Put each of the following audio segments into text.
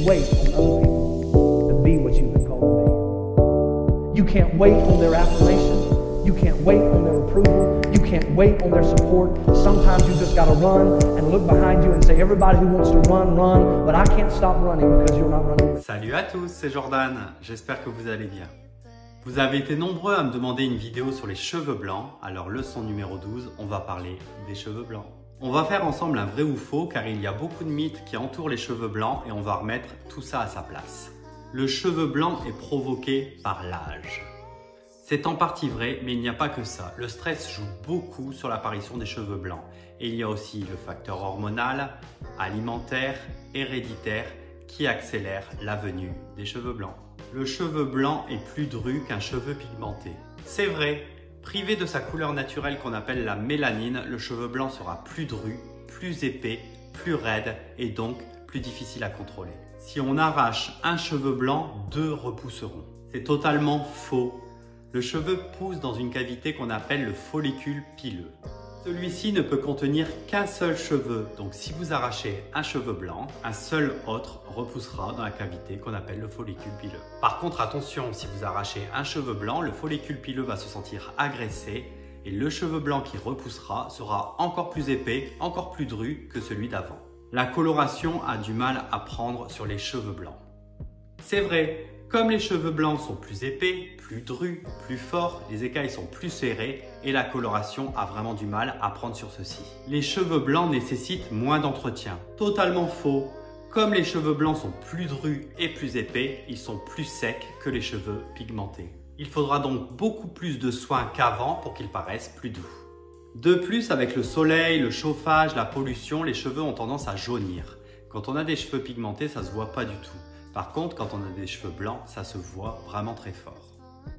wait on other people to be what you've been called to be. You can't wait on their affirmation. You can't wait on their approval. You can't wait on their support. Sometimes you just got to run and look behind you and say, everybody who wants to run, run, but I can't stop running because you're not running. Salut à tous, c'est Jordan. J'espère que vous allez bien. Vous avez été nombreux à me demander une vidéo sur les cheveux blancs. Alors leçon numéro 12, on va parler des cheveux blancs. On va faire ensemble un vrai ou faux car il y a beaucoup de mythes qui entourent les cheveux blancs et on va remettre tout ça à sa place. Le cheveu blanc est provoqué par l'âge. C'est en partie vrai, mais il n'y a pas que ça. Le stress joue beaucoup sur l'apparition des cheveux blancs. Et il y a aussi le facteur hormonal, alimentaire, héréditaire qui accélère la venue des cheveux blancs. Le cheveu blanc est plus dru qu'un cheveu pigmenté. C'est vrai, privé de sa couleur naturelle qu'on appelle la mélanine, le cheveu blanc sera plus dru, plus épais, plus raide et donc plus difficile à contrôler. Si on arrache un cheveu blanc, 2 repousseront. C'est totalement faux. Le cheveu pousse dans une cavité qu'on appelle le follicule pileux. Celui-ci ne peut contenir qu'un seul cheveu, donc si vous arrachez un cheveu blanc, un seul autre repoussera dans la cavité qu'on appelle le follicule pileux. Par contre, attention, si vous arrachez un cheveu blanc, le follicule pileux va se sentir agressé et le cheveu blanc qui repoussera sera encore plus épais, encore plus dru que celui d'avant. La coloration a du mal à prendre sur les cheveux blancs. C'est vrai, comme les cheveux blancs sont plus épais, plus drus, plus forts, les écailles sont plus serrées et la coloration a vraiment du mal à prendre sur ceci. Les cheveux blancs nécessitent moins d'entretien. Totalement faux. Comme les cheveux blancs sont plus drus et plus épais, ils sont plus secs que les cheveux pigmentés. Il faudra donc beaucoup plus de soin qu'avant pour qu'ils paraissent plus doux. De plus, avec le soleil, le chauffage, la pollution, les cheveux ont tendance à jaunir. Quand on a des cheveux pigmentés, ça ne se voit pas du tout. Par contre, quand on a des cheveux blancs, ça se voit vraiment très fort.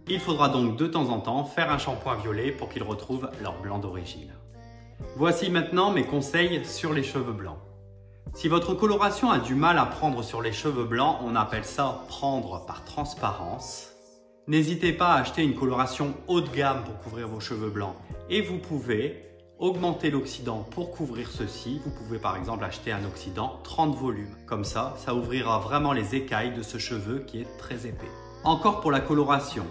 Il faudra donc de temps en temps faire un shampoing violet pour qu'ils retrouvent leur blanc d'origine. Voici maintenant mes conseils sur les cheveux blancs. Si votre coloration a du mal à prendre sur les cheveux blancs, on appelle ça prendre par transparence. N'hésitez pas à acheter une coloration haut de gamme pour couvrir vos cheveux blancs. Et vous pouvez augmenter l'oxydant pour couvrir ceci. Vous pouvez par exemple acheter un oxydant 30 volumes. Comme ça, ça ouvrira vraiment les écailles de ce cheveu qui est très épais. Encore pour la coloration.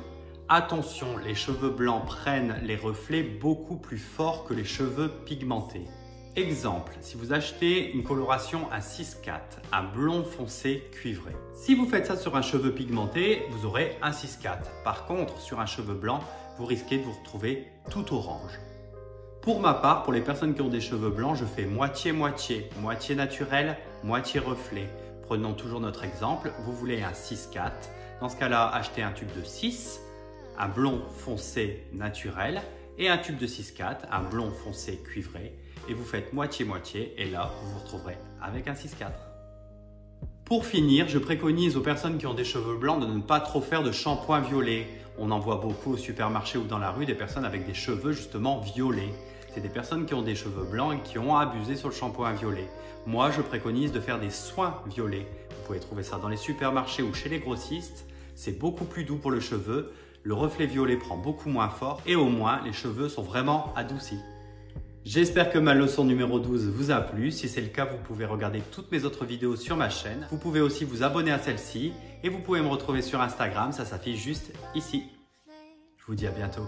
Attention, les cheveux blancs prennent les reflets beaucoup plus forts que les cheveux pigmentés. Exemple, si vous achetez une coloration à 6-4, un blond foncé cuivré. Si vous faites ça sur un cheveu pigmenté, vous aurez un 6-4. Par contre, sur un cheveu blanc, vous risquez de vous retrouver tout orange. Pour ma part, pour les personnes qui ont des cheveux blancs, je fais moitié-moitié, moitié naturel, moitié reflet. Prenons toujours notre exemple, vous voulez un 6-4. Dans ce cas-là, achetez un tube de 6, un blond foncé naturel et un tube de 6-4, un blond foncé cuivré. Et vous faites moitié-moitié et là, vous vous retrouverez avec un 6-4. Pour finir, je préconise aux personnes qui ont des cheveux blancs de ne pas trop faire de shampoing violet. On en voit beaucoup au supermarché ou dans la rue des personnes avec des cheveux justement violets. C'est des personnes qui ont des cheveux blancs et qui ont abusé sur le shampoing violet. Moi, je préconise de faire des soins violets. Vous pouvez trouver ça dans les supermarchés ou chez les grossistes. C'est beaucoup plus doux pour le cheveu. Le reflet violet prend beaucoup moins fort et au moins, les cheveux sont vraiment adoucis. J'espère que ma leçon numéro 12 vous a plu. Si c'est le cas, vous pouvez regarder toutes mes autres vidéos sur ma chaîne. Vous pouvez aussi vous abonner à celle-ci et vous pouvez me retrouver sur Instagram, ça s'affiche juste ici. Je vous dis à bientôt.